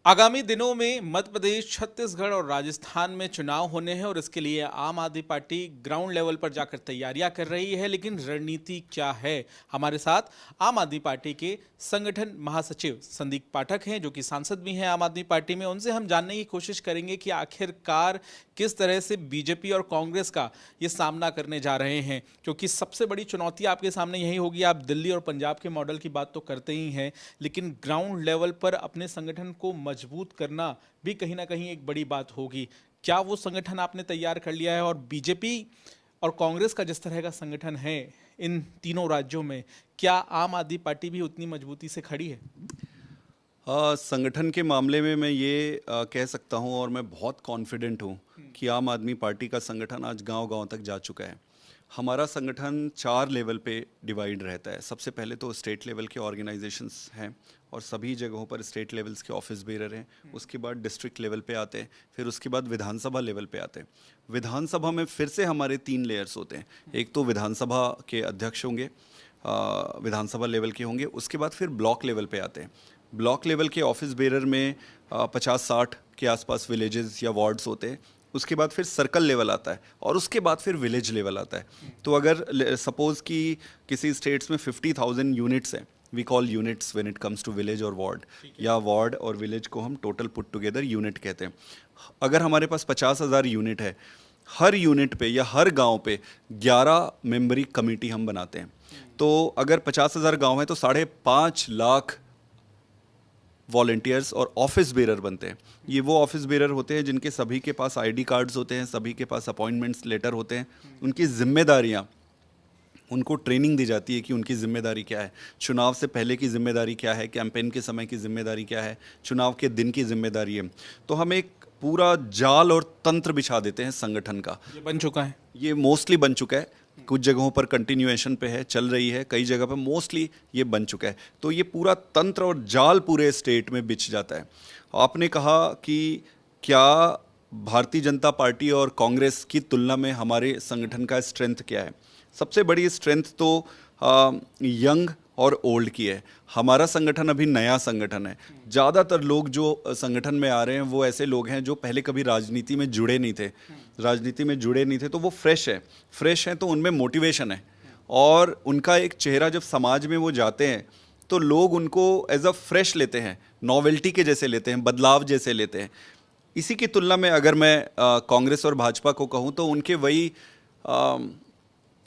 आगामी दिनों में मध्य प्रदेश, छत्तीसगढ़ और राजस्थान में चुनाव होने हैं और इसके लिए आम आदमी पार्टी ग्राउंड लेवल पर जाकर तैयारियां कर रही है। लेकिन रणनीति क्या है? हमारे साथ आम आदमी पार्टी के संगठन महासचिव संदीप पाठक हैं, जो कि सांसद भी हैं आम आदमी पार्टी में। उनसे हम जानने की कोशिश करेंगे कि आखिरकार किस तरह से बीजेपी और कांग्रेस का ये सामना करने जा रहे हैं, क्योंकि सबसे बड़ी चुनौती आपके सामने यही होगी। आप दिल्ली और पंजाब के मॉडल की बात तो करते ही हैं, लेकिन ग्राउंड लेवल पर अपने संगठन को मजबूत करना भी कहीं ना कहीं एक बड़ी बात होगी। क्या वो संगठन आपने तैयार कर लिया है? और बीजेपी और कांग्रेस का जिस तरह का संगठन है इन तीनों राज्यों में, क्या आम आदमी पार्टी भी उतनी मजबूती से खड़ी है? संगठन के मामले में मैं ये कह सकता हूँ और मैं बहुत कॉन्फिडेंट हूँ कि आम आदमी पार्टी का संगठन आज गांव-गांव तक जा चुका है। हमारा संगठन 4 लेवल पे डिवाइड रहता है। सबसे पहले तो स्टेट लेवल के ऑर्गेनाइजेशंस हैं और सभी जगहों पर स्टेट लेवल्स के ऑफिस बेरर हैं। उसके बाद डिस्ट्रिक्ट लेवल पे आते हैं, फिर उसके बाद विधानसभा लेवल पे आते हैं। विधानसभा में फिर से हमारे 3 लेयर्स होते हैं। एक तो विधानसभा के अध्यक्ष होंगे, विधानसभा लेवल के होंगे। उसके बाद फिर ब्लॉक लेवल पे आते हैं। ब्लॉक लेवल के ऑफिस बेरर में 50-60 के आसपास विलेजेस या वार्ड्स होते हैं। उसके बाद फिर सर्कल लेवल आता है और उसके बाद फिर विलेज लेवल आता है। तो अगर सपोज़ कि किसी स्टेट्स में 50,000 यूनिट्स हैं, we call units when it comes to village और वार्ड, या वार्ड और विलेज को हम टोटल पुट टुगेदर यूनिट कहते हैं। अगर हमारे पास 50,000 यूनिट है, हर यूनिट पे या हर गांव पे 11 मेंबरी कमेटी हम बनाते हैं। तो अगर 50,000 गांव है तो 5.5 लाख वॉलंटियर्स और ऑफिस बेरर बनते हैं। ये वो ऑफिस बेरर होते हैं जिनके सभी के पास आईडी कार्ड्स होते हैं, सभी के पास अपॉइंटमेंट्स लेटर होते हैं। उनकी जिम्मेदारियां, उनको ट्रेनिंग दी जाती है कि उनकी जिम्मेदारी क्या है, चुनाव से पहले की जिम्मेदारी क्या है, कैंपेन के समय की जिम्मेदारी क्या है, चुनाव के दिन की जिम्मेदारी है। तो हम एक पूरा जाल और तंत्र बिछा देते हैं संगठन का। ये बन चुका है? ये मोस्टली बन चुका है, कुछ जगहों पर कंटिन्यूएशन पे है, चल रही है, कई जगह पर मोस्टली ये बन चुका है। तो ये पूरा तंत्र और जाल पूरे स्टेट में बिछ जाता है। आपने कहा कि क्या भारतीय जनता पार्टी और कांग्रेस की तुलना में हमारे संगठन का स्ट्रेंथ क्या है? सबसे बड़ी स्ट्रेंथ तो यंग और ओल्ड की है। हमारा संगठन अभी नया संगठन है। ज़्यादातर लोग जो संगठन में आ रहे हैं वो ऐसे लोग हैं जो पहले कभी राजनीति में जुड़े नहीं थे, तो वो फ्रेश हैं तो उनमें मोटिवेशन है और उनका एक चेहरा जब समाज में वो जाते हैं तो लोग उनको एज अ फ्रेश लेते हैं, नॉवेल्टी के जैसे लेते हैं, बदलाव जैसे लेते हैं। इसी की तुलना में अगर मैं कांग्रेस और भाजपा को कहूँ तो उनके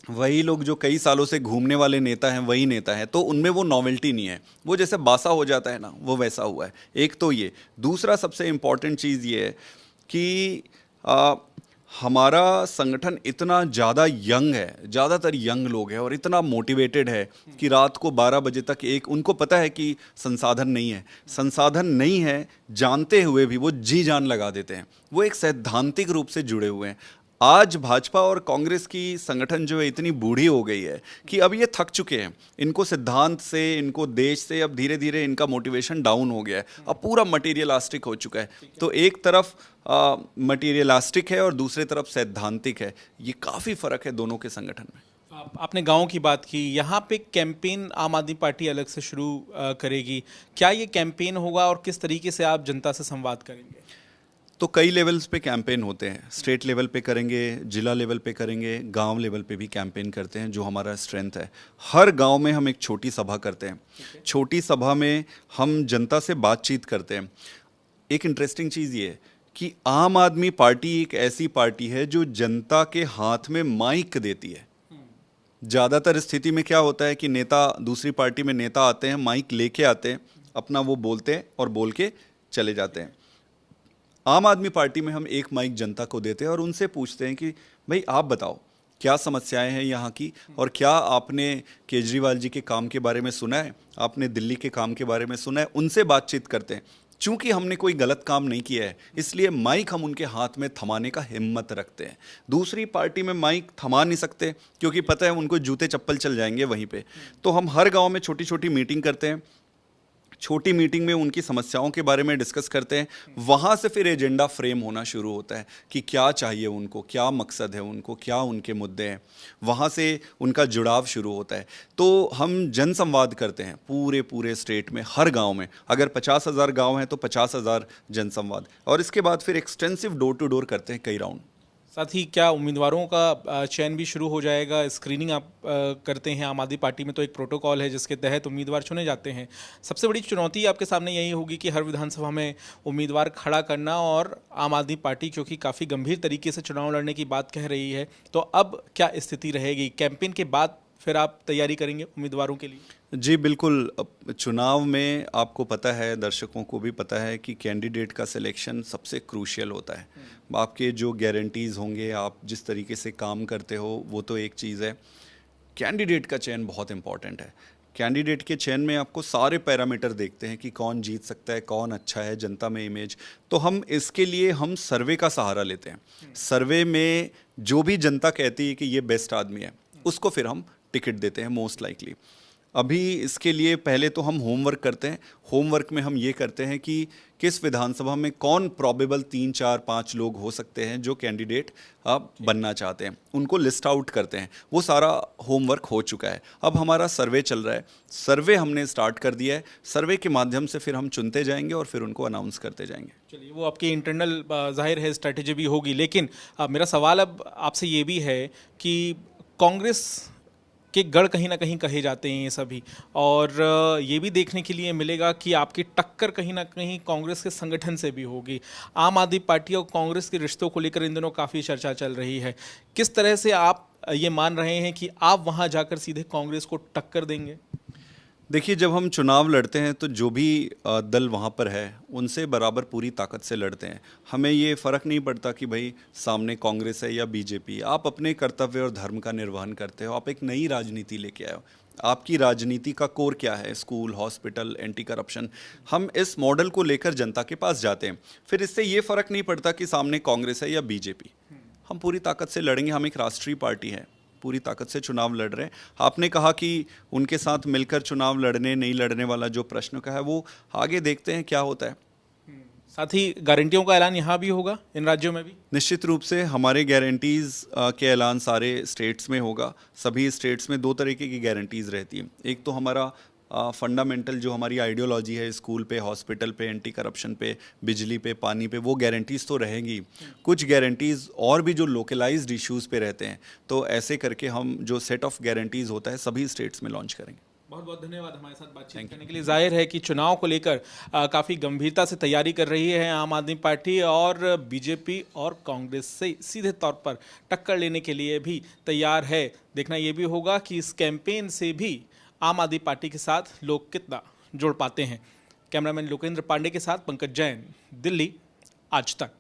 वही लोग जो कई सालों से घूमने वाले नेता हैं वही नेता हैं, तो उनमें वो नॉवेल्टी नहीं है। वो जैसे बासा हो जाता है ना, वो वैसा हुआ है। एक तो ये, दूसरा सबसे इम्पॉर्टेंट चीज़ ये है कि हमारा संगठन इतना ज़्यादा यंग है, ज़्यादातर यंग लोग हैं और इतना मोटिवेटेड है कि रात को 12 बजे तक उनको पता है कि संसाधन नहीं है, जानते हुए भी वो जी जान लगा देते हैं। वो एक सैद्धांतिक रूप से जुड़े हुए हैं। आज भाजपा और कांग्रेस की संगठन जो है इतनी बूढ़ी हो गई है कि अब ये थक चुके हैं। इनको सिद्धांत से, इनको देश से अब धीरे धीरे इनका मोटिवेशन डाउन हो गया है। अब पूरा मटेरियलिस्टिक हो चुका है। तो एक तरफ मटेरियलिस्टिक है और दूसरी तरफ सैद्धांतिक है। ये काफ़ी फ़र्क है दोनों के संगठन में। आपने गांव की बात की, यहाँ पे कैंपेन आम आदमी पार्टी अलग से शुरू करेगी। क्या ये कैंपेन होगा और किस तरीके से आप जनता से संवाद करेंगे? तो कई लेवल्स पे कैंपेन होते हैं। स्टेट लेवल पे करेंगे, जिला लेवल पे करेंगे, गांव लेवल पे भी कैंपेन करते हैं, जो हमारा स्ट्रेंथ है। हर गांव में हम एक छोटी सभा करते हैं। छोटी सभा में हम जनता से बातचीत करते हैं। एक इंटरेस्टिंग चीज़ ये है कि आम आदमी पार्टी एक ऐसी पार्टी है जो जनता के हाथ में माइक देती है। ज़्यादातर स्थिति में क्या होता है कि नेता, दूसरी पार्टी में नेता आते हैं, माइक लेके आते हैं, अपना वो बोलते हैं और बोल के चले जाते हैं। आम आदमी पार्टी में हम एक माइक जनता को देते हैं और उनसे पूछते हैं कि भाई आप बताओ क्या समस्याएं हैं यहाँ की, और क्या आपने केजरीवाल जी के काम के बारे में सुना है, आपने दिल्ली के काम के बारे में सुना है। उनसे बातचीत करते हैं। चूंकि हमने कोई गलत काम नहीं किया है इसलिए माइक हम उनके हाथ में थमाने का हिम्मत रखते हैं। दूसरी पार्टी में माइक थमा नहीं सकते क्योंकि पता है उनको जूते चप्पल चल जाएंगे वहीं पे। तो हम हर गाँव में छोटी छोटी मीटिंग करते हैं, छोटी मीटिंग में उनकी समस्याओं के बारे में डिस्कस करते हैं, वहाँ से फिर एजेंडा फ्रेम होना शुरू होता है कि क्या चाहिए उनको, क्या मकसद है उनको, क्या उनके मुद्दे हैं, वहाँ से उनका जुड़ाव शुरू होता है। तो हम जनसंवाद करते हैं पूरे पूरे स्टेट में, हर गांव में। अगर 50,000 गांव हैं तो 50,000 जनसंवाद, और इसके बाद फिर एक्सटेंसिव डोर टू डोर करते हैं कई राउंड। साथ ही क्या उम्मीदवारों का चयन भी शुरू हो जाएगा? स्क्रीनिंग आप करते हैं आम आदमी पार्टी में, तो एक प्रोटोकॉल है जिसके तहत उम्मीदवार चुने जाते हैं। सबसे बड़ी चुनौती आपके सामने यही होगी कि हर विधानसभा में उम्मीदवार खड़ा करना, और आम आदमी पार्टी क्योंकि काफ़ी गंभीर तरीके से चुनाव लड़ने की बात कह रही है, तो अब क्या स्थिति रहेगी? कैंपेन के बाद फिर आप तैयारी करेंगे उम्मीदवारों के लिए? जी बिल्कुल। चुनाव में आपको पता है, दर्शकों को भी पता है कि कैंडिडेट का सिलेक्शन सबसे क्रूशियल होता है। आपके जो गारंटीज़ होंगे, आप जिस तरीके से काम करते हो, वो तो एक चीज़ है। कैंडिडेट का चयन बहुत इंपॉर्टेंट है। कैंडिडेट के चयन में आपको सारे पैरामीटर देखते हैं कि कौन जीत सकता है, कौन अच्छा है जनता में इमेज। तो हम इसके लिए हम सर्वे का सहारा लेते हैं। सर्वे में जो भी जनता कहती है कि ये बेस्ट आदमी है, उसको फिर हम टिकट देते हैं मोस्ट लाइकली। अभी इसके लिए पहले तो हम होमवर्क करते हैं। होमवर्क में हम ये करते हैं कि किस विधानसभा में कौन प्रॉबेबल 3, 4, 5 लोग हो सकते हैं जो कैंडिडेट अब बनना चाहते हैं, उनको लिस्ट आउट करते हैं। वो सारा होमवर्क हो चुका है। अब हमारा सर्वे चल रहा है। सर्वे हमने स्टार्ट कर दिया है। सर्वे के माध्यम से फिर हम चुनते जाएंगे और फिर उनको अनाउंस करते जाएंगे। चलिए, वो आपकी इंटरनल जाहिर है स्ट्रैटेजी भी होगी, लेकिन मेरा सवाल अब आपसे ये भी है कि कांग्रेस के गढ़ कहीं ना कहीं कहे जाते हैं ये सभी, और ये भी देखने के लिए मिलेगा कि आपकी टक्कर कहीं ना कहीं कांग्रेस के संगठन से भी होगी। आम आदमी पार्टी और कांग्रेस के रिश्तों को लेकर इन दिनों काफ़ी चर्चा चल रही है। किस तरह से आप ये मान रहे हैं कि आप वहां जाकर सीधे कांग्रेस को टक्कर देंगे? देखिए, जब हम चुनाव लड़ते हैं तो जो भी दल वहाँ पर है उनसे बराबर पूरी ताकत से लड़ते हैं। हमें ये फ़र्क नहीं पड़ता कि भाई सामने कांग्रेस है या बीजेपी। आप अपने कर्तव्य और धर्म का निर्वहन करते हो। आप एक नई राजनीति लेके आए हो। आपकी राजनीति का कोर क्या है? School, hospital, anti corruption. हम इस मॉडल को लेकर जनता के पास जाते हैं। फिर इससे ये फ़र्क नहीं पड़ता कि सामने कांग्रेस है या बीजेपी। हम पूरी ताकत से लड़ेंगे। हम एक राष्ट्रीय पार्टी है, पूरी ताकत से चुनाव लड़ रहे हैं। आपने कहा कि उनके साथ मिलकर चुनाव लड़ने नहीं लड़ने वाला जो प्रश्न का है, वो आगे देखते हैं क्या होता है। साथ ही गारंटियों का ऐलान यहाँ भी होगा, इन राज्यों में भी? निश्चित रूप से हमारे गारंटीज़ के ऐलान सारे स्टेट्स में होगा। सभी स्टेट्स में 2 तरीके की गारंटीज़ रहती हैं। एक तो हमारा फंडामेंटल जो हमारी आइडियोलॉजी है, स्कूल पे, हॉस्पिटल पे, एंटी करप्शन पे, बिजली पे, पानी पे, वो गारंटीज़ तो रहेंगी। कुछ गारंटीज़ और भी जो लोकलाइज्ड इश्यूज़ पे रहते हैं, तो ऐसे करके हम जो सेट ऑफ गारंटीज़ होता है सभी स्टेट्स में लॉन्च करेंगे। बहुत बहुत धन्यवाद हमारे साथ बातचीत करने के लिए। जाहिर है कि चुनाव को लेकर काफ़ी गंभीरता से तैयारी कर रही है आम आदमी पार्टी, और बीजेपी और कांग्रेस से सीधे तौर पर टक्कर लेने के लिए भी तैयार है। देखना ये भी होगा कि इस कैंपेन से भी आम आदमी पार्टी के साथ लोग कितना जुड़ पाते हैं। कैमरामैन लोकेंद्र पांडे के साथ पंकज जैन, दिल्ली, आज तक।